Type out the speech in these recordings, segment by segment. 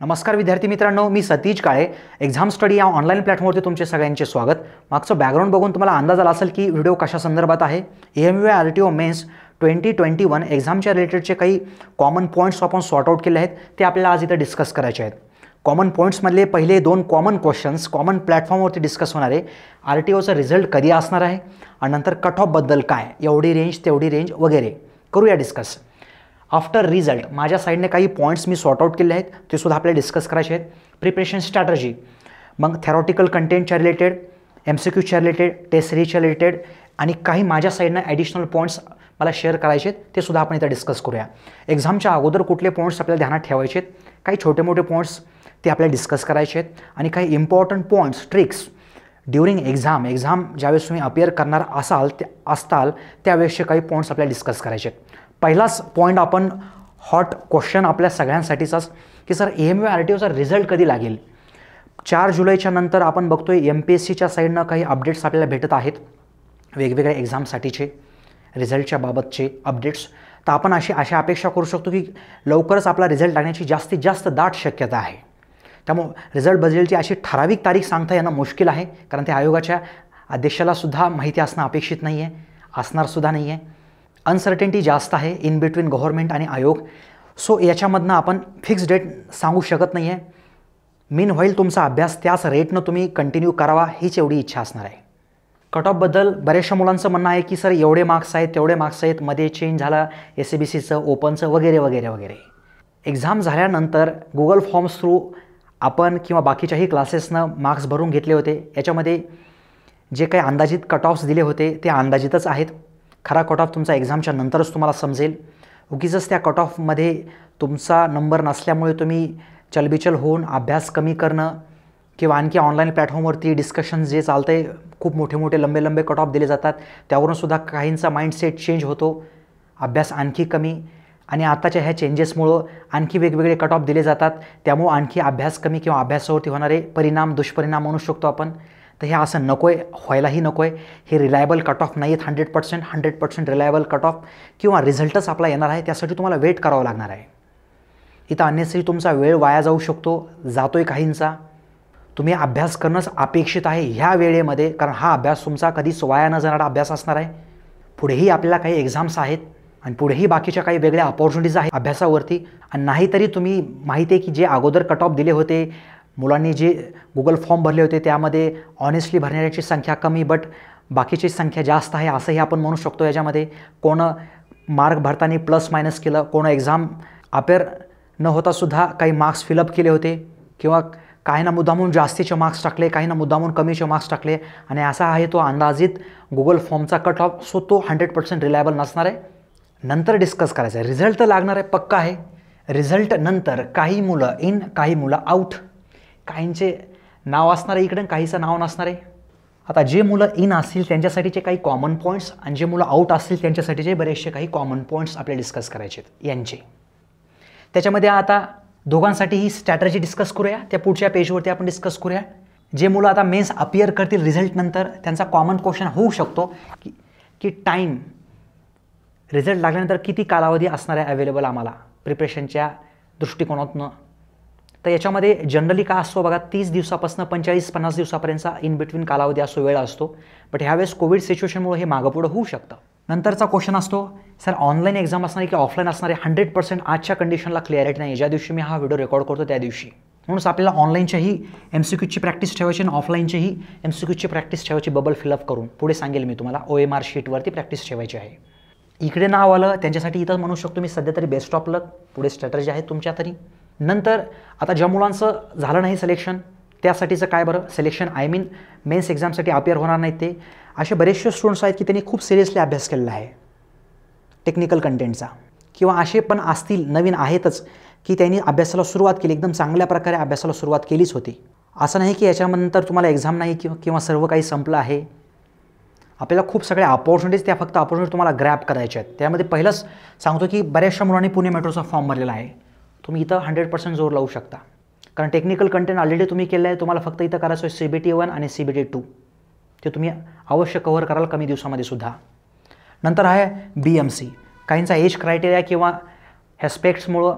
नमस्कार विद्यार्थी मित्रांनो, मी सतीश काळे. एक्झाम स्टडी या ऑनलाईन प्लॅटफॉर्मवरती तुमचे सगळ्यांचे स्वागत. मागचं बॅकग्राऊंड बघून तुम्हाला अंदाज आला असेल की व्हिडिओ कशा संदर्भात आहे. EMUA RTO मेन्स 2021 एक्झामच्या रिलेटेडचे काही कॉमन पॉईंट्स आपण सॉर्ट आउट केले आहेत, ते आपल्याला आज इथं डिस्कस करायचे आहेत. कॉमन पॉईंट्समधले पहिले 2 कॉमन क्वेश्चन्स कॉमन प्लॅटफॉर्मवरती डिस्कस होणार आहे. RTOचा रिझल्ट कधी असणार आहे आणि नंतर कट ऑफबद्दल काय, एवढी रेंज तेवढी रेंज वगैरे करूया डिस्कस. आफ्टर रिझल्ट माझ्या साईडने काही पॉईंट्स मी सॉर्ट आउट केले आहेत, ते सुद्धा आपल्याला डिस्कस करायचे आहेत. प्रिपरेशन स्ट्रॅटर्जी, मग थेरॉटिकल कंटेंटच्या रिलेटेड, MCQच्या रिलेटेड, टेस्ट सिरीजच्या रिलेटेड आणि काही माझ्या साईडनं ॲडिशनल पॉईंट्स मला शेअर करायचे आहेत, ते सुद्धा आपण इथं डिस्कस करूया. एक्झामच्या अगोदर कुठले पॉईंट्स आपल्याला ध्यानात ठेवायचे आहेत, काही छोटे मोठे पॉईंट्स ते आपल्याला डिस्कस करायचे आहेत आणि काही important points tricks during exam ज्यावेळेस तुम्ही अपिअर करणार असताल त्यावेळेसचे काही पॉईंट्स आपल्याला डिस्कस करायचे आहेत. पहिलाच पॉईंट आपण हॉट क्वेश्चन आपल्या सगळ्यांसाठीचाच की सर EMUA RTOचा रिझल्ट कधी लागेल. 4 जुलैच्या नंतर आपण बघतोय MPSCच्या साईडनं काही अपडेट्स आपल्याला भेटत आहेत, वेगवेगळ्या एक्झामसाठीचे रिझल्टच्या बाबतचे अपडेट्स. तर आपण अशा अपेक्षा करू शकतो की लवकरच आपला रिझल्ट लागण्याची जास्तीत जास्त दाट शक्यता आहे. त्यामुळे रिझल्ट बदलेलची अशी ठराविक तारीख सांगता येणं मुश्किल आहे, कारण त्या आयोगाच्या अध्यक्षालासुद्धा माहिती असणं अपेक्षित नाही आहे, असणारसुद्धा नाही आहे. अनसर्टेनिटी जास्त आहे इन बिटवीन गव्हर्नमेंट आणि आयोग. सो याच्यामधनं आपण फिक्स डेट सांगू शकत नाही आहे. मीन व्हाईल तुमचा अभ्यास त्याच रेटनं तुम्ही कंटिन्यू करावा, हीच एवढी इच्छा असणार आहे. कट ऑफबद्दल बऱ्याचशा मुलांचं म्हणणं आहे की सर एवढे मार्क्स आहेत तेवढे मार्क्स आहेत, मध्ये चेंज झाला SABCचं ओपनचं वगैरे वगैरे वगैरे. एक्झाम झाल्यानंतर गुगल फॉर्म्स थ्रू आपण किंवा बाकीच्याही क्लासेसनं मार्क्स भरून घेतले होते. याच्यामध्ये जे काही अंदाजित कट ऑफ्स दिले होते ते अंदाजितच आहेत. खरा कट ऑफ तुमचा एक्झामच्या नंतरच तुम्हाला समजेल. उगीचच त्या कट ऑफमध्ये तुमचा नंबर नसल्यामुळे तुम्ही चलबिचल होऊन अभ्यास कमी करणं किंवा आणखी ऑनलाईन प्लॅटफॉर्मवरती डिस्कशन जे चालतं आहे, खूप मोठे मोठे लंबे कट ऑफ दिले जातात, त्यावरूनसुद्धा काहींचा माइंडसेट चेंज होतो, अभ्यास आणखी कमी. आणि आताच्या ह्या चेंजेसमुळं आणखी वेगवेगळे कट ऑफ दिले जातात, त्यामुळं आणखी अभ्यास कमी किंवा अभ्यासावरती होणारे दुष्परिणाम म्हणू शकतो आपण. तर हे असं नको आहे, व्हायलाही नको आहे. हे रिलायबल कट ऑफ नाही आहेत. 100% रिलायबल कट ऑफ किंवा रिझल्टच आपला येणार आहे, त्यासाठी तुम्हाला वेट करावं लागणार आहे. इथं अन्यसरी तुमचा वेळ वाया जाऊ शकतो, जातोय काहींचा. तुम्ही अभ्यास करणंच अपेक्षित आहे ह्या वेळेमध्ये, कारण हा अभ्यास तुमचा कधीच वाया न जाणारा अभ्यास असणार आहे. पुढेही आपल्याला काही एक्झाम्स आहेत आणि पुढेही बाकीच्या काही वेगळ्या अपॉर्च्युनिटीज आहेत अभ्यासावरती. आणि नाहीतरी तुम्ही माहिती आहे की जे अगोदर कट ऑफ दिले होते, मुलांनी जे गुगल फॉर्म भरले होते त्यामध्ये ऑनेस्टली भरणाऱ्याची संख्या कमी बट बाकीची संख्या जास्त आहे, असंही आपण म्हणू शकतो. याच्यामध्ये कोण मार्क भरताना प्लस मायनस केलं, कोण एक्झाम अपेअर न होतासुद्धा काही मार्क्स फिलअप केले होते किंवा काहींना मुद्दामून जास्तीचे मार्क्स टाकले, काहींना मुद्दामून कमीचे मार्क्स टाकले. आणि असा आहे तो अंदाजित गुगल फॉर्मचा कट ऑफ. सो तो 100% रिलायबल नसणार आहे. नंतर डिस्कस करायचं आहे. रिझल्ट तर लागणार आहे, पक्का आहे. रिझल्ट नंतर काही मुलं इन काही मुलं आऊट, काहींचे नाव असणार आहे इकडे, काहीचं नाव नसणार आहे. आता जे मुलं इन असतील त्यांच्यासाठीचे काही कॉमन पॉईंट्स आणि जे मुलं आऊट असतील त्यांच्यासाठीचे बरेचसे काही कॉमन पॉईंट्स आपल्याला डिस्कस करायचे आहेत यांचे. त्याच्यामध्ये आता दोघांसाठी ही स्ट्रॅटर्जी डिस्कस करूया, त्या पुढच्या पेजवरती आपण डिस्कस करूया. जे मुलं आता मेन्स अपिअर करतील रिझल्ट नंतर, त्यांचा कॉमन क्वेश्चन होऊ शकतो की टाईम रिझल्ट लागल्यानंतर किती कालावधी असणार आहे अवेलेबल आम्हाला प्रिपरेशनच्या दृष्टिकोनातून. तर याच्यामध्ये जनरली काय असतो बघा, 30 दिवसापासून 45-50 दिवसापर्यंतचा इन बिटवीन कालावधी असतो, वेळ असतो. बट ह्यावेळेस कोविड सिच्युएशनमुळे हे मागं पुढं होऊ शकतं. नंतरचा क्वेश्चन असतो सर ऑनलाईन एक्झाम असणार आहे की ऑफलाईन असणार आहे. 100% आजच्या कंडिशनला क्लॅरिटी नाही, ज्या दिवशी मी हा व्हिडिओ रेकॉर्ड करतो त्या दिवशी. म्हणून आपल्याला ऑनलाईनच्याही MCQची प्रॅक्टिस ठेवायची आणि ऑफलाईनचीही MCQची प्रॅक्टिस ठेवायची, बबल फिलअप करून. पुढे सांगेल मी तुम्हाला, OMR शीटवरती प्रॅक्टिस ठेवायची आहे. इकडे नाव आलं त्यांच्यासाठी इथं म्हणू शकतो मी सध्या तरी बेस्ट ऑफ लक. पुढे स्ट्रॅटर्जी आहे तुमच्या तरी. नंतर आता ज्या मुलांचं झालं नाही सिलेक्शन त्यासाठीचं काय बरं, सिलेक्शन मेन्स एक्झामसाठी अपिअर होणार नाहीत ते असे बरेचसे स्टुडंट्स आहेत की त्यांनी खूप सिरियसली अभ्यास केलेला आहे टेक्निकल कंटेंटचा, किंवा असे पण असतील नवीन आहेतच की त्यांनी अभ्यासाला सुरुवात केली, एकदम चांगल्या प्रकारे अभ्यासाला सुरुवात केलीच होती. असं नाही की याच्यानंतर तुम्हाला एक्झाम नाही किंवा सर्व काही संपलं आहे. आपल्याला खूप सगळ्या अपॉर्च्युनिटीज, त्या फक्त अपॉर्च्युनिटी तुम्हाला ग्रॅब करायच्या आहेत. त्यामध्ये पहिलंच सांगतो की बऱ्याचशा मुलांनी पुणे मेट्रोचा फॉर्म भरलेला आहे. तुम्ही इथं 100% जोर लावू शकता, कारण टेक्निकल कंटेंट ऑलरेडी तुम्ही केलं आहे. तुम्हाला फक्त इथं करायचं आहे CBT 1 आणि CBT 2, ते तुम्ही अवश्य कव्हर कराल कमी दिवसामध्ये सुद्धा. नंतर आहे BMC. काहींचा एज क्रायटेरिया किंवा ह्या स्पेक्ट्समुळं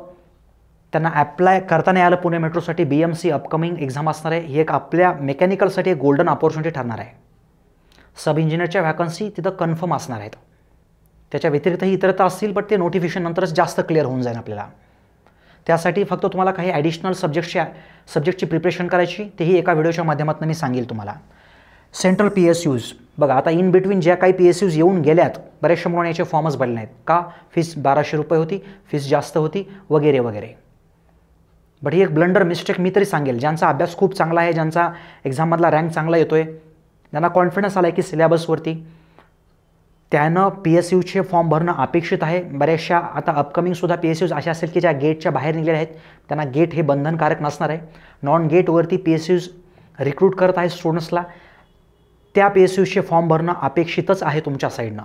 त्यांना ॲप्लाय करता नाही आलं पुणे मेट्रोसाठी, BMC अपकमिंग एक्झाम असणार आहे. ही एक आपल्या मेकॅनिकलसाठी एक गोल्डन अपॉर्च्युनिटी ठरणार आहे. सब इंजिनियरच्या व्हॅकन्सी तिथं कन्फर्म असणार आहेत. त्याच्या व्यतिरिक्तही इतरता असतील, बट ते नोटिफिकेशन नंतरच जास्त क्लिअर होऊन जाईल आपल्याला. त्यासाठी फक्त तुम्हाला काही ॲडिशनल सब्जेक्टची प्रिपरेशन करायची, तेही एका व्हिडिओच्या माध्यमातून मी सांगेल तुम्हाला. सेंट्रल PSUs बघा, आता इन बिटवीन ज्या काही PSUs येऊन गेल्यात, बऱ्याचशा मुलांनी याचे फॉर्मच भरले नाहीत. का? फीस 1200 रुपये होती, फीस जास्त होती वगैरे वगैरे. बट ही एक ब्लंडर मिस्टेक मी तरी सांगेल. ज्यांचा अभ्यास खूप चांगला आहे, ज्यांचा एक्झाममधला रँक चांगला येतोय, ज्यांना कॉन्फिडन्स आला आहे की सिलेबसवरती, त्यानं PSUचे फॉर्म भरणं अपेक्षित आहे. बऱ्याचशा आता अपकमिंगसुद्धा PSUs अशा असेल की ज्या गेटच्या बाहेर निघलेल्या आहेत, त्यांना गेट हे बंधनकारक नसणार आहे. नॉन गेटवरती PSUs रिक्रूट करत आहे स्टुडंट्सला, त्या PSUचे फॉर्म भरणं अपेक्षितच आहे तुमच्या साईडनं.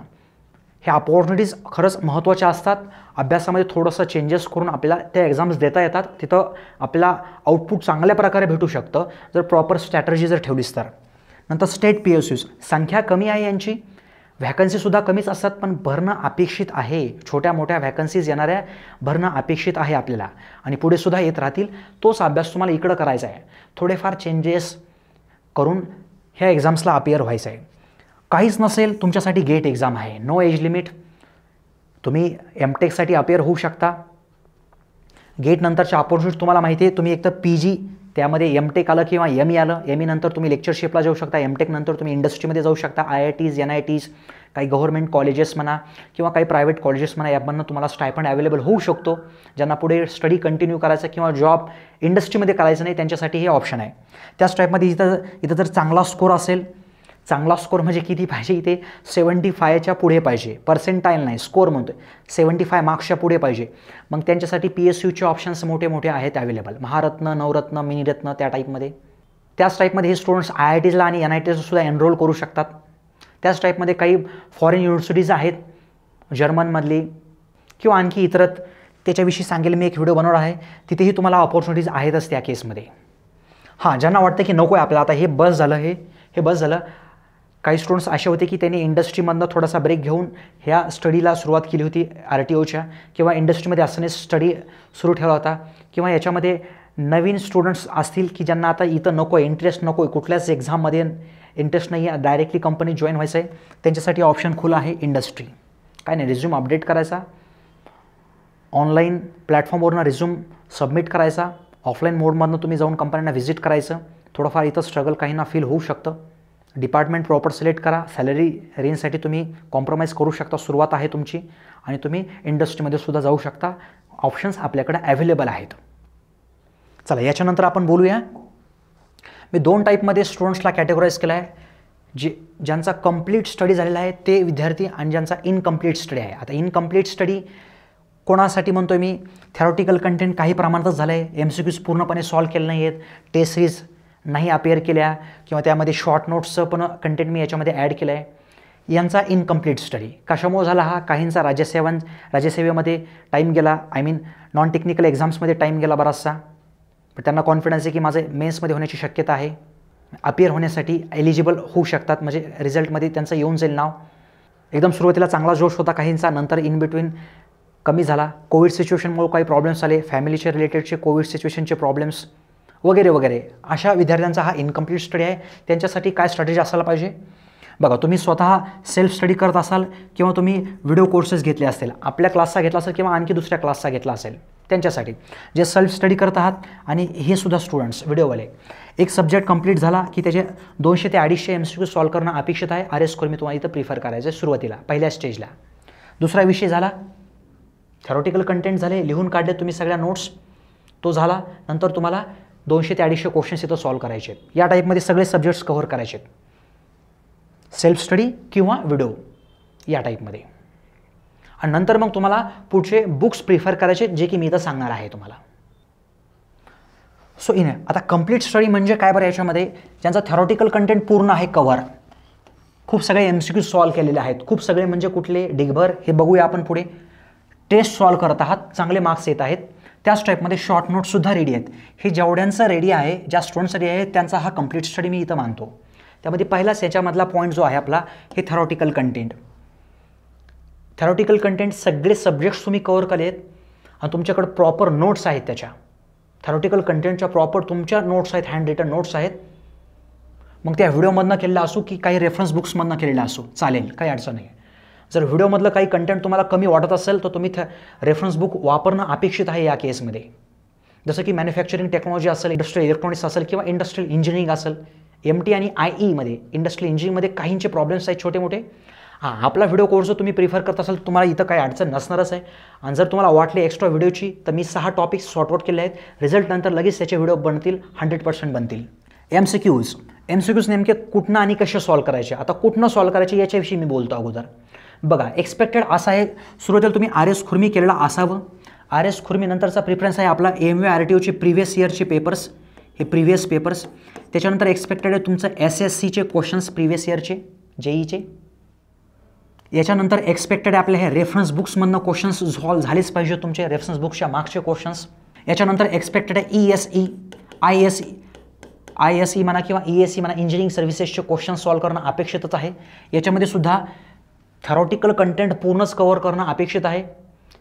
ह्या अपॉर्च्युनिटीज खरंच महत्त्वाच्या असतात. अभ्यासामध्ये थोडंसं चेंजेस करून आपल्याला त्या एक्झाम्स देता येतात. तिथं आपल्याला आउटपुट चांगल्या प्रकारे भेटू शकतं जर प्रॉपर स्ट्रॅटर्जी जर ठेवलीस तर. नंतर स्टेट PSUs संख्या कमी आहे यांची, व्हॅकन्सीसुद्धा कमीच असतात, पण भरणं अपेक्षित आहे. छोट्या मोठ्या व्हॅकन्सीज येणाऱ्या भरणं अपेक्षित आहे आपल्याला आणि पुढेसुद्धा येत राहतील. तोच अभ्यास तुम्हाला इकडं करायचा आहे. थोडेफार चेंजेस करून ह्या एक्झाम्सला अपियर व्हायचं आहे. काहीच नसेल तुमच्यासाठी गेट एक्झाम आहे, नो एज लिमिट. तुम्ही MTechसाठी अपियर होऊ शकता. गेट नंतरच्या अपॉर्च्युनिटी तुम्हाला माहिती आहे, तुम्ही एकतर PG त्यामध्ये MTech आलं किंवा ME आलं, ME नंतर तुम्ही लेक्चरशिपला जाऊ शकता, MTech नंतर तुम्ही इंडस्ट्रीमध्ये जाऊ शकता. IITs, NITs, काही गव्हर्नमेंट कॉलेजेस म्हणा किंवा काही प्रायव्हेट कॉलेजेस म्हणा, यामधनं तुम्हाला स्टायफंड अवेलेबल होऊ शकतो. ज्यांना पुढे स्टडी कंटिन्यू करायचं किंवा जॉब इंडस्ट्रीमध्ये करायचं नाही, त्यांच्यासाठी हे ऑप्शन आहे. त्याच टाईपमध्ये इथं जर चांगला स्कोर असेल, चांगला स्कोर म्हणजे किती पाहिजे, इथे 75च्या पुढे पाहिजे, पर्सेंटाईल नाही, स्कोर म्हणतोय, 75 मार्क्सच्या पुढे पाहिजे. मग त्यांच्यासाठी PSUचे ऑप्शन्स मोठे मोठे आहेत अवेलेबल, महारत्न, नवरत्न, मिनिरत्न त्या टाईपमध्ये. त्याच टाईपमध्ये हे स्टुडंट्स IITsला आणि NITsला सुद्धा एनरोल करू शकतात. त्याच टाईपमध्ये काही फॉरेन युनिव्हर्सिटीज आहेत, जर्मनमधली किंवा आणखी इतरत, त्याच्याविषयी सांगेल मी एक व्हिडिओ बनवणार आहे. तिथेही तुम्हाला अपॉर्च्युनिटीज आहेतच त्या केसमध्ये. हां, ज्यांना वाटतं की नको आहे आपल्याला आता हे बस झालं, हे बस झालं. काही स्टुडंट्स असे होते की त्यांनी इंडस्ट्रीमधनं थोडासा ब्रेक घेऊन ह्या स्टडीला सुरुवात केली होती RTOच्या, किंवा इंडस्ट्रीमध्ये असताना स्टडी सुरू ठेवला होता, किंवा याच्यामध्ये नवीन स्टुडंट्स असतील की ज्यांना आता इथं नको आहे, इंटरेस्ट नको आहे, कुठल्याच एक्झाममध्ये इंटरेस्ट नाही आहे, डायरेक्टली कंपनी जॉईन व्हायचं आहे, त्यांच्यासाठी ऑप्शन खुला आहे इंडस्ट्री. काय नाही, रिझ्यूम अपडेट करायचा, ऑनलाईन प्लॅटफॉर्मवरून रिझ्यूम सबमिट करायचा, ऑफलाईन मोडमधनं तुम्ही जाऊन कंपन्यांना व्हिजिट करायचं. थोडंफार इथं स्ट्रगल काहींना फील होऊ शकतं. डिपार्टमेंट प्रॉपर सिलेक्ट करा, सॅलरी रेंजसाठी तुम्ही कॉम्प्रोमाइज करू शकता, सुरुवात आहे तुमची, आणि तुम्ही इंडस्ट्रीमध्ये सुद्धा जाऊ शकता. ऑप्शन्स आपल्याकडे अवेलेबल आहेत. चला, याच्यानंतर आपण बोलूया. मी 2 टाईपमध्ये स्टुडंट्सला कॅटेगराईज केलं आहे. ज्यांचा कंप्लीट स्टडी झालेला आहे ते विद्यार्थी आणि ज्यांचा इनकम्प्लीट स्टडी आहे. आता इनकम्प्लीट स्टडी कोणासाठी म्हणतोय मी? थेरॉटिकल कंटेंट काही प्रमाणातच झालं आहे, MCQs पूर्णपणे सॉल्व केले नाही आहेत, टेस्ट सिरीज नाही अपेअर केल्या, किंवा त्यामध्ये शॉर्ट नोट्सचं पण कंटेंट मी याच्यामध्ये ॲड केलं आहे. यांचा इनकम्प्लीट स्टडी कशामुळे झाला हा? काहींचा राज्यसेवेमध्ये टाईम गेला, नॉन टेक्निकल एक्झाम्समध्ये टाईम गेला बराचसा, पण त्यांना कॉन्फिडन्स आहे की माझे मेन्समध्ये होण्याची शक्यता आहे, अपिअर होण्यासाठी एलिजिबल होऊ शकतात, म्हणजे रिझल्टमध्ये त्यांचं येऊन जाईल नाव. एकदम सुरुवातीला चांगला जोश होता काहींचा, नंतर इन बिटवीन कमी झाला. कोविड सिच्युएशनमुळे काही प्रॉब्लेम्स आले, फॅमिलीचे रिलेटेडचे कोविड सिच्युएशनचे प्रॉब्लेम्स वगैरे वगैरे. अशा विद्यार्थ्यांचा हा इनकम्प्लीट स्टडी आहे. त्यांच्यासाठी काय स्ट्रॅटेजी असायला पाहिजे? बघा, तुम्ही स्वतः सेल्फ स्टडी करत असाल किंवा तुम्ही व्हिडिओ कोर्सेस घेतले असतील, आपल्या क्लासचा घेतला असेल किंवा आणखी दुसऱ्या क्लासचा घेतला असेल, त्यांच्यासाठी जे सेल्फ स्टडी करत आहात, आणि हे सुद्धा स्टुडंट्स व्हिडिओवाले, एक सब्जेक्ट कंप्लीट झाला की त्याचे 200 ते 250 MCQ सॉल्व करणं अपेक्षित आहे. RS स्कोर मी तुम्हाला इथं प्रिफर करायचं आहे सुरुवातीला, पहिल्या स्टेजला. दुसरा विषय झाला, थेरॉटिकल कंटेंट झाले, लिहून काढले तुम्ही सगळ्या नोट्स, तो झाला. नंतर तुम्हाला 200 ते 250 क्वेश्चन्स इथं सॉल्व करायचे आहेत. या टाईपमध्ये सगळे सब्जेक्ट्स कव्हर करायचे आहेत, सेल्फ स्टडी किंवा व्हिडिओ या टाईपमध्ये. आणि नंतर मग तुम्हाला पुढचे बुक्स प्रिफर करायचे, जे की मी इथं सांगणार आहे तुम्हाला. सो आता कंप्लीट स्टडी म्हणजे काय बरं? याच्यामध्ये ज्यांचा थेरॉटिकल कंटेंट पूर्ण आहे कव्हर, खूप सगळे MCQ सॉल्व केलेले आहेत, खूप सगळे म्हणजे कुठले डिगभर हे बघूया आपण पुढे. टेस्ट सॉल्व करत आहात, चांगले मार्क्स येत आहेत, त्याच टाईपमध्ये शॉर्ट नोट्ससुद्धा रेडी आहेत. हे जेवढ्यांचं रेडी आहे, ज्या स्टुडंट्स रेडी आहे, त्यांचा हा कंप्लीट स्टडी मी इथं मानतो. त्यामध्ये पहिलाच याच्यामधला पॉईंट जो आहे आपला, हे थेरॉटिकल कंटेंट. थेरॉटिकल कंटेंट सगळे सब्जेक्ट्स तुम्ही कव्हर केलेत आणि तुमच्याकडे प्रॉपर नोट्स आहेत त्याच्या. थेरॉटिकल कंटेंटच्या प्रॉपर तुमच्या नोट्स आहेत, हँड रिटन नोट्स आहेत, मग त्या व्हिडिओमधनं केलेला असो की काही रेफरन्स बुक्समधनं केलेला असो चालेल, काही अडचण नाही. जर व्हिडिओमधलं काही कंटेंट तुम्हाला कमी वाटत असेल तर तुम्ही रेफरन्स बुक वापरणं अपेक्षित आहे या केसमध्ये. जसं की मॅन्युफॅक्चरिंग टेक्नॉलॉजी असेल, इंडस्ट्रियल इलेक्ट्रॉनिक्स असेल किंवा इंडस्ट्रियल इंजिनिअरिंग असेल, MT आणि IE इंडस्ट्रियल इंजिनिअरिंगमध्ये काहींचे प्रॉब्लेम्स आहेत छोटे मोठे. आपला व्हिडिओ कोर्स जर तुम्ही प्रिफर करत असाल तर तुम्हाला इथं काही अडचण नसणारच आहे. आणि जर तुम्हाला वाटले एक्स्ट्रा व्हिडिओची तर मी 6 टॉपिक्स सॉर्ट आउट केले आहेत. रिझल्ट नंतर लगेच त्याचे व्हिडिओ बनतील, 100% बनतील. MCQs नेमके कुठनं आणि कसे सॉल्व्ह करायचे. आता कुठनं सॉल्व्ह करायचे याच्याविषयी मी बोलतो अगोदर. बघा, एक्सपेक्टेड असा आहे, सुरुवातीला तुम्ही RS खुर्मी केलेला असावं. RS खुर्मी नंतरचा प्रिफरन्स आहे आपला AMV RTOचे प्रिव्हियस इयरचे पेपर्स, हे प्रिव्हियस पेपर्स. त्याच्यानंतर एक्सपेक्टेड आहे तुमचं SSCचे क्वेश्चन्स प्रिव्हियस इयरचे, JEEचे. याच्यानंतर एक्सपेक्टेड आहे आपल्या हे रेफरन्स बुक्समधनं क्वेश्चन्स सॉल्व्ह झालेच पाहिजे तुमचे, रेफरन्स बुक्सच्या मागचे क्वेश्चन्स. याच्यानंतर एक्सपेक्टेड आहे ESE, ISE म्हणा किंवा ESE म्हणा, इंजिनिअरिंग सर्व्हिसेसचे क्वेश्चन सॉल्व्ह करणं अपेक्षितच आहे. याच्यामध्ये सुद्धा थेरॉटिकल कंटेंट पूर्णच कव्हर करणं अपेक्षित आहे.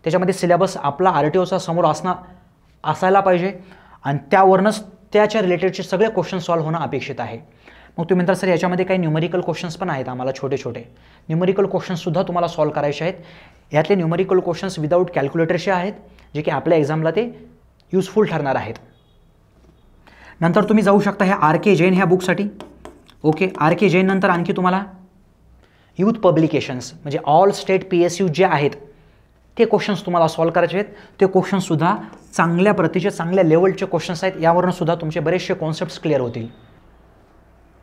त्याच्यामध्ये सिलेबस आपला RTOचा समोर असायला पाहिजे आणि त्यावरूनच त्याच्या रिलेटेडचे सगळे क्वेश्चन सॉल्व्ह होणं अपेक्षित आहे. मग तुम्ही म्हणता सर याच्यामध्ये काही न्यूमेरिकल क्वेश्चन्स पण आहेत आम्हाला, छोटे छोटे न्यूमेरिकल क्वेश्चन्ससुद्धा तुम्हाला सॉल्व्ह करायचे आहेत. यातले न्यूमेरिकल क्वेश्चन्स विदाऊट कॅल्क्युलेटरचे आहेत, जे की आपल्या एक्झामला ते युजफुल ठरणार आहेत. नंतर तुम्ही जाऊ शकता ह्या RK जैन ह्या बुकसाठी. ओके, RK जैन नंतर आणखी तुम्हाला यूथ पब्लिकेशन्स म्हणजे ऑल स्टेट PSU जे आहेत ते क्वेश्चन्स तुम्हाला सॉल्व्ह करायचे आहेत. ते क्वेश्चन्ससुद्धा चांगल्या प्रतीचे, चांगल्या लेवलचे क्वेश्चन्स आहेत. यावरून सुद्धा तुमचे बरेचसे कॉन्सेप्ट्स क्लिअर होतील.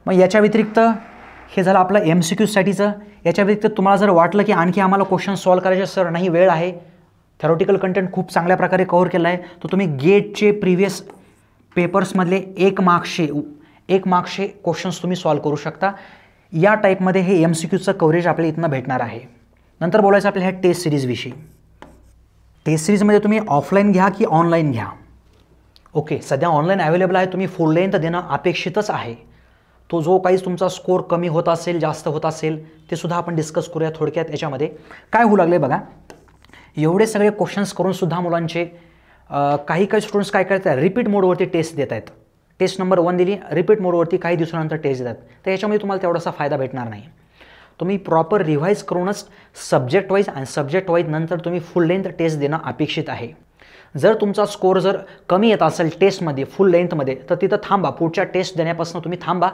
मग याच्या व्यतिरिक्त हे झालं आपलं MCQसाठीचं. याच्या व्यतिरिक्त तुम्हाला जर वाटलं की आणखी आम्हाला क्वेश्चन सॉल्व्ह करायचे सर, नाही वेळ आहे, थेरॉटिकल कंटेंट खूप चांगल्या प्रकारे कव्हर केलं आहे, तर तुम्ही गेटचे प्रिव्हियस पेपर्समधले एक मार्क्सचे क्वेश्चन्स तुम्ही सॉल्व्ह करू शकता. या टाईपमध्ये हे MCQचं कव्हरेज आपल्याला इथनं भेटणार आहे. नंतर बोलायचं आपल्या ह्या टेस्ट सिरीजविषयी. टेस्ट सिरीजमध्ये तुम्ही ऑफलाईन घ्या की ऑनलाईन घ्या. ओके, सध्या ऑनलाईन अवेलेबल आहे, तुम्ही फुल लेंथ देणं अपेक्षितच आहे. तो जो काही तुमचा स्कोर कमी होत असेल, जास्त होत असेल, ते सुद्धा आपण डिस्कस करूया थोडक्यात. याच्यामध्ये काय होऊ लागले बघा, एवढे सगळे क्वेश्चन्स करूनसुद्धा मुलांचे काही स्टुडंट्स काय करतात, रिपीट मोडवरती टेस्ट देत आहेत. टेस्ट नंबर 1 दिली, रिपीट मोडवरती काही दिवसानंतर टेस्ट देतात. तर याच्यामध्ये तुम्हाला तेवढासा फायदा भेटणार नाही. तुम्ही प्रॉपर रिव्हाइज करूनच सब्जेक्ट वाईज आणि सब्जेक्ट वाईज नंतर तुम्ही फुल लेंथ टेस्ट देणं अपेक्षित आहे. जर तुमचा स्कोर जर कमी येत असेल टेस्टमध्ये, फुल लेंथमध्ये, तर तिथं थांबा. पुढच्या टेस्ट देण्यापासून तुम्ही थांबा.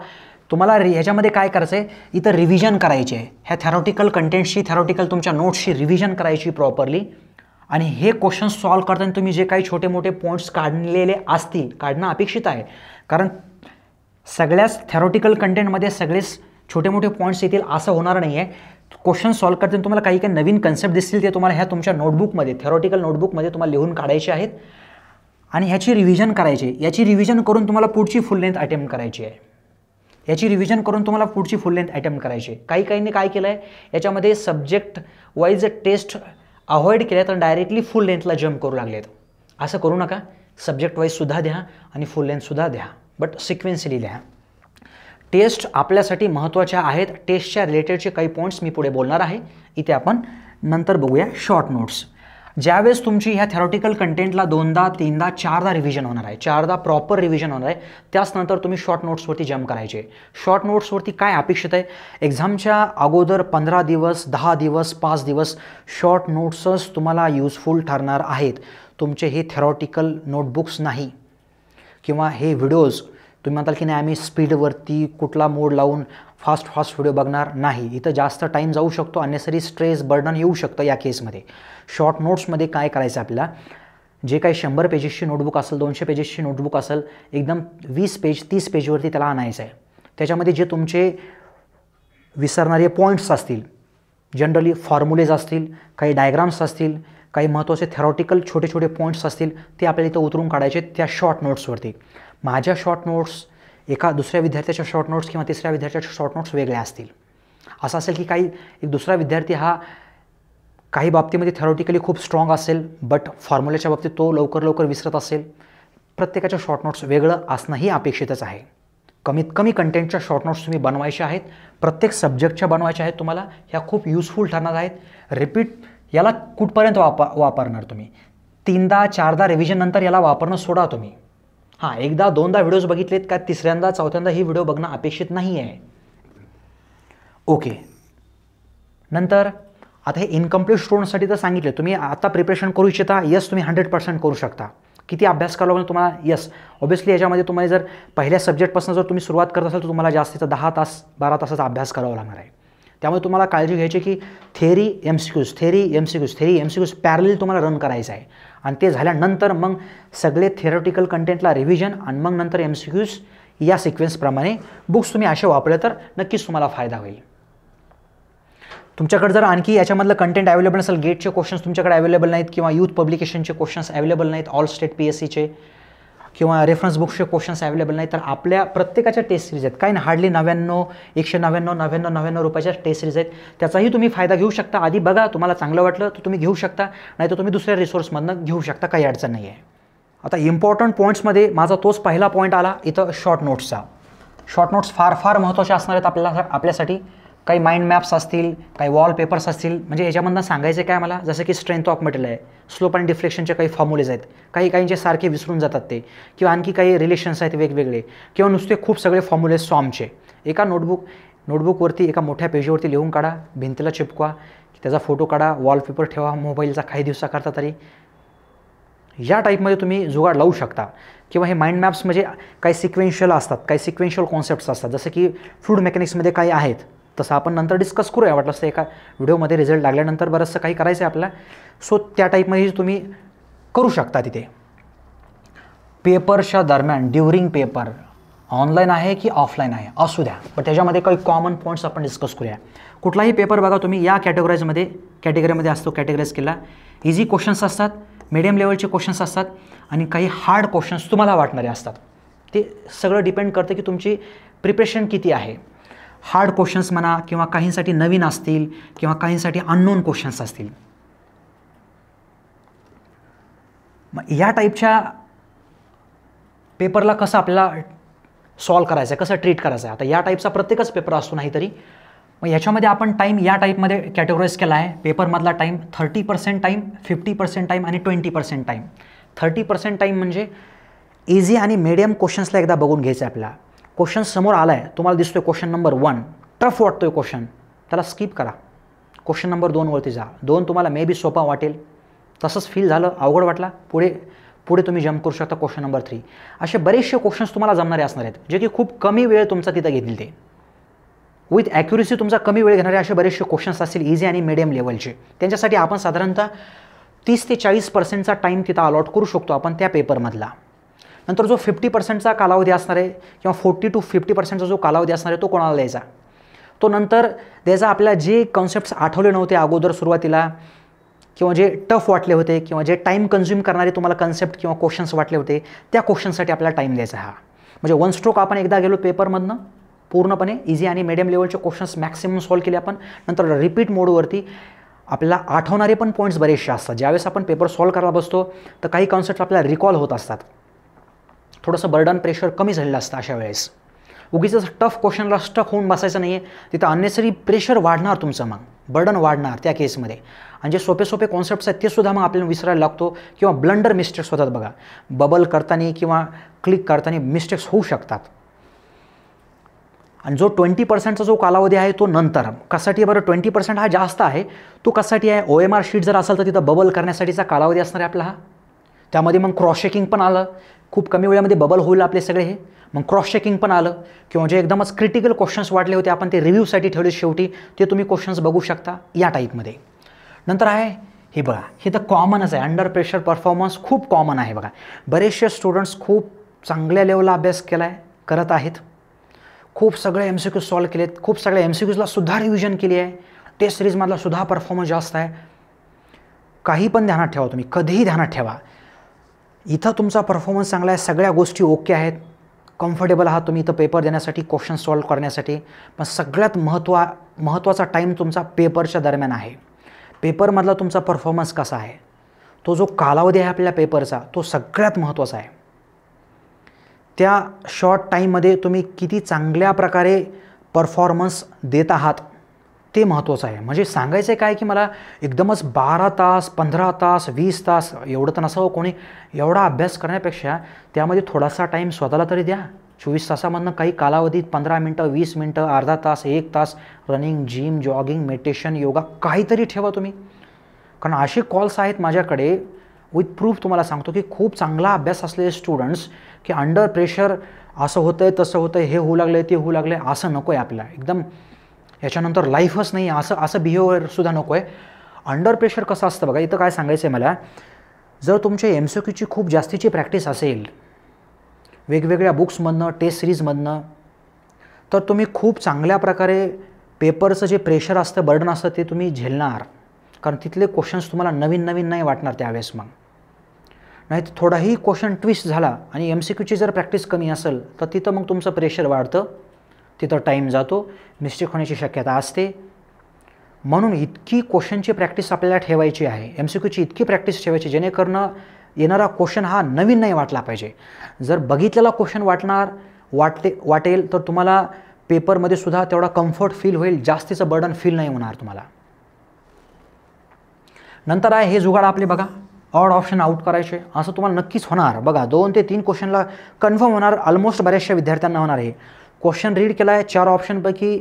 तुम्हाला ह्याच्यामध्ये काय करायचं आहे, इथं रिव्हिजन करायची आहे. ह्या थेरॉटिकल कंटेंटशी, थेरॉटिकल तुमच्या नोट्सशी रिव्हिजन करायची प्रॉपरली. आणि हे क्वेश्चन सॉल्व्ह करताना तुम्ही जे काही छोटे मोठे पॉईंट्स काढलेले असतील, काढणं अपेक्षित आहे. कारण सगळ्याच थेरॉटिकल कंटेंटमध्ये सगळेच छोटे मोठे पॉईंट्स येतील असं होणार नाही आहे. क्वेश्चन सॉल्व्ह करताना तुम्हाला काही काही नवीन कन्सेप्ट दिसतील, ते तुम्हाला ह्या तुमच्या नोटबुकमध्ये, थेरॉटिकल नोटबुकमध्ये तुम्हाला लिहून काढायचे आहेत आणि ह्याची रिव्हिजन करायची. याची रिव्हिजन करून तुम्हाला पुढची फुल लेंथ अटेम्प्ट करायची आहे. काही काहींनी काय केलं आहे, याच्यामध्ये सब्जेक्ट वाईज टेस्ट अवॉइड केल्या तर डायरेक्टली फुल लेंथला जम्प करू लागलेत. असं करू नका. सब्जेक्ट वाईजसुद्धा द्या आणि फुल लेंथसुद्धा द्या, बट सिक्वेन्सली द्या. टेस्ट आपल्यासाठी महत्त्वाच्या आहेत. टेस्टच्या रिलेटेडचे काही पॉईंट्स मी पुढे बोलणार आहे. इथे आपण नंतर बघूया शॉर्ट नोट्स. ज्यावेळेस तुमची ह्या थेरॉटिकल कंटेंटला 2दा 3दा 4दा रिव्हिजन होणार आहे, 4दा प्रॉपर रिव्हिजन होणार आहे, त्याचनंतर तुम्ही शॉर्ट नोट्सवरती जम्प करायचे. शॉर्ट नोट्सवरती काय अपेक्षित आहे, एक्झामच्या अगोदर 15 दिवस, 10 दिवस, 5 दिवस शॉर्ट नोट्सच तुम्हाला युजफुल ठरणार आहेत. तुमचे हे थेरॉटिकल नोटबुक्स नाही किंवा हे व्हिडिओज तुम्ही म्हणताल की नाही आम्ही स्पीडवरती कुठला मोड लावून फास्ट व्हिडिओ बघणार नाही. इथं जास्त टाईम जाऊ शकतो, अनेसरी स्ट्रेस बर्डन येऊ शकतं या केसमध्ये. शॉर्ट नोट्समध्ये काय करायचं आपल्याला, जे काही 100 पेजेसची नोटबुक असेल, 200 पेजेसची नोटबुक असेल, एकदम 20 पेज 30 पेजवरती त्याला आणायचं आहे. त्याच्यामध्ये जे तुमचे विसरणारे पॉईंट्स असतील, जनरली फॉर्म्युलेज असतील, काही डायग्राम्स असतील, काही महत्त्वाचे थेरॉटिकल छोटे छोटे पॉईंट्स असतील, ते आपल्याला इथं उतरून काढायचे त्या शॉर्ट नोट्सवरती. माझ्या शॉर्ट नोट्स एका दुसऱ्या विद्यार्थ्याच्या शॉर्ट नोट्स किंवा तिसऱ्या विद्यार्थ्याच्या शॉर्ट नोट्स वेगळ्या असतील. असं असेल की एक दुसरा विद्यार्थी हा काही बाबतीमध्ये थेरॉटिकली खूप स्ट्रॉंग असेल, बट फॉर्म्युल्याच्या बाबतीत तो लवकर विसरत असेल. प्रत्येकाच्या शॉर्ट नोट्स वेगळं असणंही अपेक्षितच आहे. कमीत कमी कंटेंटच्या शॉर्ट नोट्स तुम्ही बनवायच्या आहेत, प्रत्येक सब्जेक्टच्या बनवायच्या आहेत तुम्हाला. ह्या खूप युजफुल ठरणार आहेत. रिपीट याला कुठपर्यंत वापरणार तुम्ही, 3दा 4दा रिव्हिजन नंतर याला वापरणं सोडा तुम्ही. हां, एकदा दोनदा व्हिडिओज बघितलेत का तिसऱ्यांदा चौथ्यांदा ही व्हिडिओ बघणं अपेक्षित नाही आहे. ओके. नंतर आता हे इनकम्प्लीट स्टुडंटसाठी तर सांगितले. तुम्ही आता प्रिपरेशन करू इच्छिता, यस तुम्ही 100% करू शकता. किती अभ्यास करावा लागेल तुम्हाला, यस ऑब्व्हियसली याच्यामध्ये तुम्हाला जर पहिल्या सब्जेक्टपासून जर तुम्ही सुरुवात करत असाल तर तुम्हाला जास्तीचा 10 तास 12 तासाचा अभ्यास करावा लागणार आहे. त्यामुळे तुम्हाला काळजी घ्यायची की थेरी एमसीक्यूज पॅरलल तुम्हाला रन करायचं आहे. आणि ते झाल्यानंतर मग सगळे थेरॉटिकल कंटेंटला रिव्हिजन आणि मग नंतर एमसीक्यूज या सिक्वेन्सप्रमाणे बुक्स तुम्ही असे वापरले तर नक्कीच तुम्हाला फायदा होईल. तुमच्याकडे जर आणखी याच्यामधलं कंटेंट अवेलेबल नसेल, गेटचे क्वेश्चन्स तुमच्याकडे अवेलेबल नाहीत किंवा यूथ पब्लिकेशनचे क्वेश्चन्स अवेलेबल नाहीत, ऑल स्टेट PSCचे किंवा रेफरन्स बुक्सचे क्वेश्चन्स अवेलेबल नाहीत, तर आपल्या प्रत्येकाच्या टेस्ट सिरीज आहेत. काही ना हार्डली 199 रुपयाच्या टेस्ट सिरीज आहेत. त्याचाही तुम्ही फायदा घेऊ शकता. आधी बघा, तुम्हाला चांगलं वाटलं तर तुम्ही घेऊ शकता, नाही तर तुम्ही दुसऱ्या रिसोर्समधनं घेऊ शकता, काही अडचण नाही आहे. आता इम्पॉर्टंट पॉईंट्समध्ये माझा तोच पहिला पॉईंट आला इथं शॉर्ट नोट्सचा. शॉर्ट नोट्स फार महत्त्वाचे असणार आहेत आपल्यासाठी. काही माइंड मॅप्स असतील, काही वॉलपेपर्स असतील. म्हणजे याच्यामधनं सांगायचं काय मला, जसं की स्ट्रेंथ ऑफ मटेरियल आहे, स्लोप आणि डिफ्लेक्शनचे काही फॉर्म्युलेज आहेत, काहींचे सारखे विसरून जातात ते, किंवा आणखी काही रिलेशन्स आहेत वेगवेगळे, किंवा नुसते खूप सगळे फॉर्म्युलेज सॉमचे एका नोटबुकवरती एका मोठ्या पेजवरती लिहून काढा, भिंतीला चिपकवा, त्याचा फोटो काढा, वॉलपेपर ठेवा मोबाईलचा काही दिवसाकरता तरी. या टाईपमध्ये तुम्ही जुगाड लावू शकता. किंवा हे माइंड मॅप्स म्हणजे काही सिक्वेन्शियल असतात, काही सिक्वेन्शियल कॉन्सेप्ट्स असतात, जसं की फ्लूइड मेकॅनिक्समध्ये काही आहेत, तसं आपण नंतर डिस्कस करूया वाटलं असतं एका व्हिडिओमध्ये. रिझल्ट लागल्यानंतर बरंचसं काही करायचं आहे आपल्याला. सो त्या टाईपमध्ये तुम्ही करू शकता. तिथे पेपरच्या दरम्यान ड्युरिंग पेपर ऑनलाईन आहे की ऑफलाईन आहे असू द्या, पण त्याच्यामध्ये काही कॉमन पॉईंट्स आपण डिस्कस करूया. कुठलाही पेपर बघा तुम्ही या कॅटेगरीमध्ये असतो कॅटेगराईज केला. इझी क्वेश्चन्स असतात, मिडियम लेवलचे क्वेश्चन्स असतात आणि काही हार्ड क्वेश्चन्स तुम्हाला वाटणारे असतात. ते सगळं डिपेंड करतं की तुमची प्रिपरेशन किती आहे. हार्ड क्वेश्चन्स म्हणा किंवा काहींसाठी नवीन असतील किंवा काहींसाठी अननोन क्वेश्चन्स असतील. मग या टाईपच्या पेपरला कसं आपल्याला सॉल्व करायचं आहे, कसं ट्रीट करायचं आहे. आता या टाईपचा प्रत्येकच पेपर असतो नाहीतरी. मग याच्यामध्ये आपण टाईम या टाईपमध्ये कॅटेगराईज केला आहे. पेपरमधला टाईम 30% टाईम, 50% टाईम आणि 20% टाईम. 30% टाईम म्हणजे इझी आणि मिडियम क्वेश्चन्सला एकदा बघून घ्यायचं आहे आपल्याला. क्वेश्चन समोर आला आहे, तुम्हाला दिसतोय क्वेश्चन नंबर 1 टफ वाटतोय क्वेश्चन, त्याला स्किप करा. क्वेश्चन नंबर 2वरती जा. 2 तुम्हाला मे बी सोपा वाटेल, तसंच फील झालं, अवघड वाटला, पुढे तुम्ही जम्प करू शकता क्वेश्चन नंबर 3. असे बरेचसे क्वेश्चन्स तुम्हाला जमणारे असणार आहेत, जे की खूप कमी वेळ तुमचा तिथं घेतील. ते विथ ॲक्युरेसी तुमचा कमी वेळ घेणारे असे बरेचसे क्वेश्चन्स असतील इझी आणि मिडियम लेवलचे. त्यांच्यासाठी आपण साधारणतः 30 ते 40%चा टाईम तिथं अलॉट करू शकतो आपण त्या पेपरमधला. नंतर जो 50%चा कालावधी असणार आहे किंवा 40 to 50%चा जो कालावधी असणार आहे तो कोणाला द्यायचा, तो नंतर द्यायचा आपल्याला जे कॉन्सेप्ट्स आठवले नव्हते अगोदर सुरुवातीला, किंवा जे टफ वाटले होते किंवा जे टाईम कन्झ्युम करणारे तुम्हाला कन्सेप्ट किंवा क्वेश्चन्स वाटले होते, त्या क्वेश्चनसाठी आपल्याला टाईम द्यायचा. हा म्हणजे वन स्ट्रोक आपण एकदा गेलो पेपरमधनं पूर्णपणे इझी आणि मिडियम लेवलचे क्वेश्चन्स मॅक्सिमम सॉल्व केले आपण. नंतर रिपीट मोडवरती आपल्याला आठवणारे पण पॉईंट्स बरेचसे असतात. ज्यावेळेस आपण पेपर सॉल्व करायला बसतो तर काही कॉन्सेप्ट आपल्याला रिकॉल होत असतात. थोडंसं बर्डन प्रेशर कमी झालेलं असतं अशा वेळेस. उगीच टफ क्वेश्चनला स्टक होऊन बसायचं नाही आहे, तिथं अननेसरी प्रेशर वाढणार तुमचं, मग बर्डन वाढणार त्या केसमध्ये. आणि जे सोपे कॉन्सेप्ट्स आहेत ते सुद्धा मग आपल्याला विसरायला लागतो किंवा ब्लंडर मिस्टेक्स होतात. बघा, बबल करताना किंवा क्लिक करताना मिस्टेक्स होऊ शकतात. आणि जो 20%चा जो कालावधी आहे तो नंतर कशासाठी बरं 20% हा जास्त आहे, तो कशासाठी आहे, OMR शीट जर असेल तर तिथं बबल करण्यासाठीचा कालावधी असणार आहे आपला हा. त्यामध्ये मग क्रॉस चेकिंग पण आलं, खूप कमी वेळामध्ये बबल होईल आपले सगळे हे, मग क्रॉस चेकिंग पण आलं. किंवा जे एकदमच क्रिटिकल क्वेश्चन्स वाटले होते आपण ते रिव्ह्यूसाठी ठेवले शेवटी, ते तुम्ही क्वेश्चन्स बघू शकता या टाईपमध्ये. नंतर आहे हे बघा, हे तर कॉमनच आहे, अंडर प्रेशर परफॉर्मन्स खूप कॉमन आहे. बघा, बरेचसे स्टुडंट्स खूप चांगल्या लेवलला अभ्यास करत आहेत, खूप सगळे MCQs सॉल्व केलेत, खूप सगळ्या MCQsला सुद्धा रिव्हिजन केली आहे, टेस्ट सिरीजमधला सुद्धा परफॉर्मन्स जास्त आहे. काही पण ध्यानात ठेवा, तुम्ही कधीही ध्यानात ठेवा, इथं तुमचा परफॉर्मन्स चांगला आहे, सगळ्या गोष्टी ओके आहेत, कम्फर्टेबल आहात तुम्ही इथं पेपर देण्यासाठी, क्वेश्चन सॉल्व करण्यासाठी. पण सगळ्यात महत्त्वाचा टाईम तुमचा पेपरच्या दरम्यान आहे. पेपरमधला तुमचा परफॉर्मन्स कसा आहे, तो जो कालावधी आहे आपल्या पेपरचा, तो सगळ्यात महत्त्वाचा आहे. त्या शॉर्ट टाईममध्ये तुम्ही किती चांगल्या प्रकारे परफॉर्मन्स देत आहात ते महत्त्वाचं आहे. म्हणजे सांगायचं आहे काय की मला एकदमच 12 तास 15 तास 20 तास एवढं तर नसावं कोणी. एवढा अभ्यास करण्यापेक्षा त्यामध्ये थोडासा टाईम स्वतःला तरी द्या. 24 तासामधनं काही कालावधीत 15 मिनटं 20 मिनटं अर्धा तास 1 तास running, gym, jogging, meditation, yoga काहीतरी ठेवा तुम्ही. कारण असे कॉल्स आहेत माझ्याकडे विथ प्रूफ तुम्हाला सांगतो की खूप चांगला अभ्यास असलेले स्टुडंट्स की अंडर प्रेशर असं होतं आहे तसं होतं आहे, हे होऊ लागलं आहे ते होऊ लागलं आहे, असं नको आहे आपल्याला. एकदम याच्यानंतर लाईफच नाही असं बिहेवियरसुद्धा नको आहे. अंडर प्रेशर कसं असतं बघा, इथं काय सांगायचं आहे मला, जर तुमच्या MCQची खूप जास्तीची प्रॅक्टिस असेल वेगवेगळ्या बुक्समधनं टेस्ट सिरीजमधनं, तर तुम्ही खूप चांगल्या प्रकारे पेपरचं जे प्रेशर असतं बर्डन असतं ते तुम्ही झेलणार. कारण तिथले क्वेश्चन्स तुम्हाला नवीन नवीन नाही वाटणार त्यावेळेस. मग नाही तर थोडाही क्वेश्चन ट्विस्ट झाला आणि MCQची जर प्रॅक्टिस कमी असेल तर तिथं मग तुमचं प्रेशर वाढतं, तिथं टाईम जातो, मिस्टेक होण्याची शक्यता असते. म्हणून इतकी क्वेश्चनची प्रॅक्टिस आपल्याला ठेवायची आहे, MCQची इतकी प्रॅक्टिस ठेवायची जेणेकरून येणारा क्वेश्चन हा नवीन नाही वाटला पाहिजे. जर बघितलेला क्वेश्चन वाटेल तर तुम्हाला पेपरमध्ये सुद्धा तेवढा कम्फर्ट फील होईल, जास्तीचं बर्डन फील नाही होणार तुम्हाला. नंतर आहे हे जुगाड आपले बघा, ऑड ऑप्शन आउट करायचे. असं तुम्हाला नक्कीच होणार बघा. 2 ते 3 क्वेश्चनला कन्फर्म होणार, ऑलमोस्ट बऱ्याचशा विद्यार्थ्यांना होणार आहे. क्वेश्चन रीड केला आहे, 4 ऑप्शनपैकी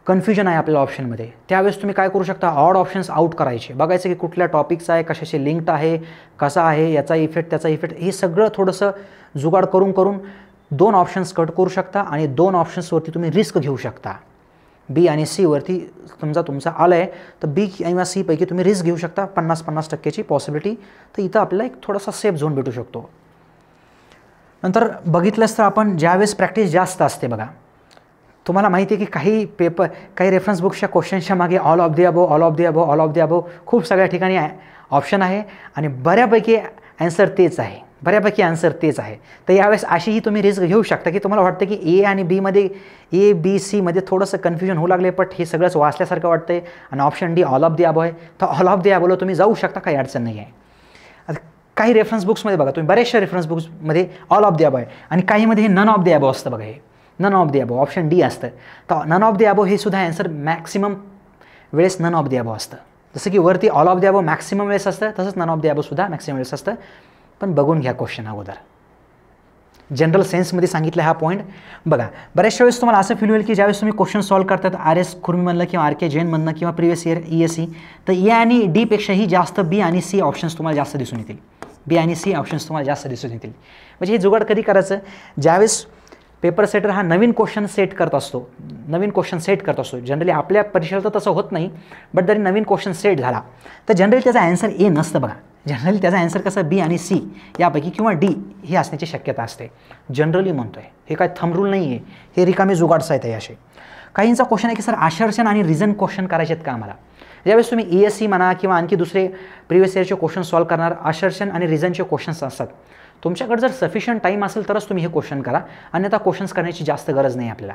कन्फ्युजन आहे आपल्या ऑप्शनमध्ये, त्यावेळेस तुम्ही काय करू शकता, ऑड ऑप्शन्स आउट करायचे. बघायचं की कुठल्या टॉपिकचा आहे, कशाशी लिंक्ड आहे, कसा आहे, याचा इफेक्ट त्याचा इफेक्ट, हे सगळं थोडंसं जुगाड करून 2 ऑप्शन्स कट करू शकता आणि 2 ऑप्शन्सवरती तुम्ही रिस्क घेऊ शकता. बी आणि सी वरती समजा तुमचा आलं आहे तर बी किंवा सी पैकी तुम्ही रिस्क घेऊ शकता, 50-50% पॉसिबिलिटी. तर इथं आपल्याला एक थोडासा सेफ झोन भेटू शकतो. नंतर बघितलंच तर आपण ज्यावेळेस प्रॅक्टिस जास्त असते बघा, तुम्हाला माहिती आहे की काही रेफरन्स बुक्सच्या क्वेश्चन्सच्या मागे all of the above, all of the above, all of the above खूप सगळ्या ठिकाणी ऑप्शन आहे आणि बऱ्यापैकी आन्सर तेच आहे, तर यावेळेस अशीही तुम्ही रिस्क घेऊ शकता की तुम्हाला वाटतं की ए आणि बीमध्ये A-B-C थोडंसं कन्फ्युजन होऊ लागले, पण हे सगळंच वाचल्यासारखं वाटतं आहे आणि option D all of the above आहे, तर ऑल ऑफ द अबोवला तुम्ही जाऊ शकता, काही अडचण नाही आहे. आता काही रेफरन्स बुक्समध्ये बघा तुम्ही, बऱ्याचशा रेफरन्स बुक्समध्ये ऑल ऑफ द अबोव आहे आणि काहीमध्ये हे नन ऑफ द अबोव असतं बघा, हे none of the above option D असतं. तर नन ऑफ द अबोव हे सुद्धा आन्सर मॅक्सिमम वेळेस नन ऑफ द अबोव असतं. जसं की वरती all of the above maximum वेळेस असतं, तसंच नन ऑफ द अबोव सुद्धा मॅक्सिमम वेळेस असतं. पण बघून घ्या क्वेश्चन अगोदर, जनरल सेन्समध्ये सांगितलं हा पॉईंट बघा. बऱ्याचशा वेळेस तुम्हाला असं फील होईल की ज्यावेळेस तुम्ही क्वेश्चन सॉल्व्ह करतात RS खुर्मीमधलं किंवा RK जैनमधनं किंवा प्रिवियस इयर ESE, तर ए आणि डीपेक्षाही जास्त बी आणि सी ऑप्शन्स तुम्हाला जास्त दिसून येतील. म्हणजे हे जुगाड कधी करायचं, ज्यावेळेस पेपर सेटर हा नवीन क्वेश्चन सेट करत असतो. जनरली आपल्या परीक्षेला तर तसं होत नाही, बट जरी नवीन क्वेश्चन सेट झाला तर जनरली त्याचा आन्सर ए नसतं बघा. जनरली त्याचा आन्सर कसं बी आणि सी यापैकी किंवा डी ही असण्याची शक्यता असते. जनरली म्हणतोय, हे काय थंब रूल नाही आहे, हे रिकामे जुगाड्स आहेत. असे काहींचा क्वेश्चन आहे की सर आशर्षण आणि रिझन क्वेश्चन करायचे आहेत का आम्हाला. ज्यावेळेस तुम्ही ESE म्हणा किंवा आणखी दुसरे प्रिवियस इयरचे क्वेश्चन सॉल्व्ह करणार, आशर्षण आणि रिझनचे क्वेश्चन्स असतात. तुमच्याकडे जर सफिशियंट टाईम असेल तरच तुम्ही हे क्वेश्चन करा, अन्यथा क्वेश्चन्स करण्याची जास्त गरज नाही आपल्याला.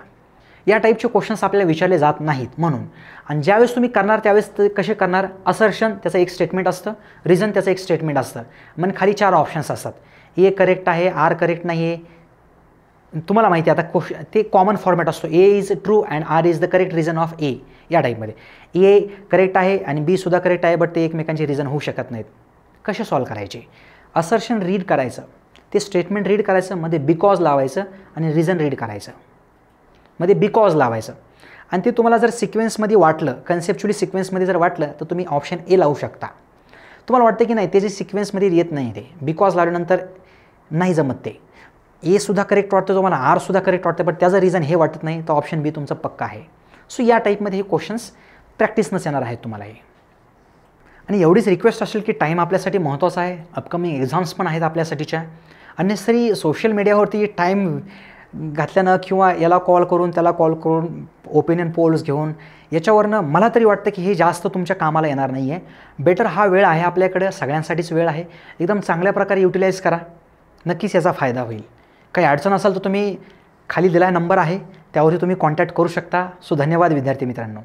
या टाईपचे क्वेश्चन्स आपल्याला विचारले जात नाहीत म्हणून. आणि ज्यावेळेस तुम्ही करणार त्यावेळेस ते कसे करणार, असर्शन त्याचं एक स्टेटमेंट असतं, रिझन त्याचं एक स्टेटमेंट असतं, मग खाली 4 ऑप्शन्स असतात. ए करेक्ट आहे, आर करेक्ट नाही आहे, तुम्हाला माहिती आहे. आता ते कॉमन फॉर्मॅट असतो, A is true and R is the correct reason of A. या टाईपमध्ये ए करेक्ट आहे आणि बी सुद्धा करेक्ट आहे, बट ते एकमेकांचे रिझन होऊ शकत नाहीत. कसे सॉल्व्ह करायचे, असर्शन रीड करायचं, ते स्टेटमेंट रीड करायचं, मध्ये बिकॉज लावायचं आणि रिझन रीड करायचं, मध्ये बिकॉज लावायचं. आणि ते तुम्हाला जर सिक्वेन्समध्ये वाटलं, कन्सेप्च्युअली सिक्वेन्समध्ये जर वाटलं तर तुम्ही ऑप्शन ए लावू शकता. तुम्हाला वाटतं की नाही ते जे सिक्वेन्समध्ये येत नाही, ते बिकॉज लावल्यानंतर नाही जमत, ते ए सुद्धा करेक्ट वाटतं तुम्हाला, आर सुद्धा करेक्ट वाटतं, पण त्याचं रिझन हे वाटत नाही, तर ऑप्शन बी तुमचं पक्का आहे. सो या टाईपमध्ये हे क्वेश्चन्स प्रॅक्टिसनंच येणार आहेत तुम्हाला हे. आणि एवढीच रिक्वेस्ट असेल की टाईम आपल्यासाठी महत्त्वाचा आहे, अपकमिंग एक्झाम्स पण आहेत आपल्यासाठीच्या. अन्यसरी सोशल मीडियावरती टाईम घातल्यानं किंवा याला कॉल करून त्याला कॉल करून ओपिनियन पोल्स घेऊन याच्यावरनं मला तरी वाटतं की हे जास्त तुमच्या कामाला येणार नाही आहे. बेटर हा वेळ आहे आपल्याकडे, सगळ्यांसाठीच वेळ आहे, एकदम चांगल्या प्रकारे युटिलाइज करा, नक्कीच याचा फायदा होईल. काही अडचण असेल तर तुम्ही खाली दिलेला नंबर आहे त्यावरती तुम्ही कॉन्टॅक्ट करू शकता. सो धन्यवाद विद्यार्थी मित्रांनो.